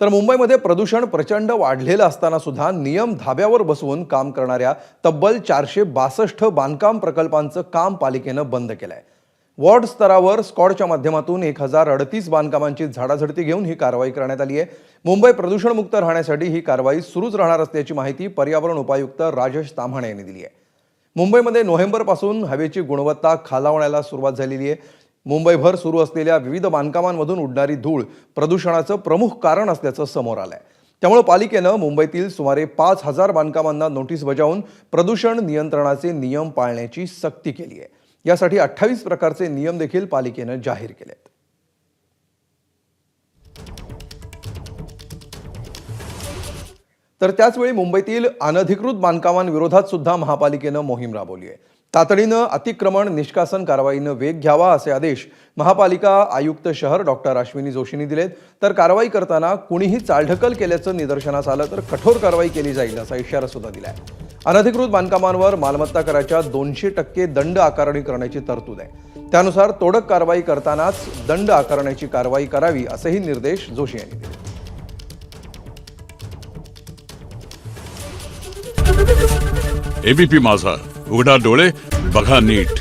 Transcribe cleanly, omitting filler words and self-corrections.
तर मुंबईमध्ये प्रदूषण प्रचंड वाढलेलं असताना सुद्धा नियम धाब्यावर बसवून काम करणाऱ्या तब्बल 462 बांधकाम प्रकल्पांचं काम पालिकेनं बंद केलंय। वॉर्ड स्तरावर स्क्वॉडच्या माध्यमातून 1038 बांधकामांची झाडाझडती घेऊन ही कारवाई करण्यात आली आहे। मुंबई प्रदूषणमुक्त राहण्यासाठी ही कारवाई सुरूच राहणार असल्याची माहिती पर्यावरण उपायुक्त राजेश ताम्हाणे यांनी दिली आहे। मुंबईमध्ये नोव्हेंबरपासून हवेची गुणवत्ता खालावण्याला सुरुवात झालेली आहे। मुंबईभर सुरू असलेल्या विविध बांधकामांमधून उडणारी धूळ प्रदूषणाचं प्रमुख कारण असल्याचं समोर आलंय। त्यामुळे पालिकेनं मुंबईतील सुमारे 5000 बांधकामांना नोटीस बजावून प्रदूषण नियंत्रणाचे नियम पाळण्याची सक्ती केली आहे। यासाठी 28 प्रकारचे नियम देखील पालिकेनं जाहीर केलेत। तर त्याचवेळी मुंबईतील अनधिकृत बांधकामांविरोधात सुद्धा महापालिकेनं मोहीम राबवली आहे। तातडीनं अतिक्रमण निष्कासन कारवाईनं वेग घ्यावा असे आदेश महापालिका आयुक्त शहर डॉक्टर अश्विनी जोशींनी दिलेत। तर कारवाई करताना कुणीही चालढकल केल्याचं निदर्शनास आलं तर कठोर कारवाई केली जाईल असा इशारा सुद्धा दिलाय। अनधिकृत बांधकामांवर मालमत्ता कराच्या 200% दंड आकारणी करण्याची तरतूद आहे। त्यानुसार तोडक कारवाई करतानाच दंड आकारण्याची कारवाई करावी असेही निर्देश जोशी यांनी दिले। एबीपी माझा, उघडा डोळे बघा नीट।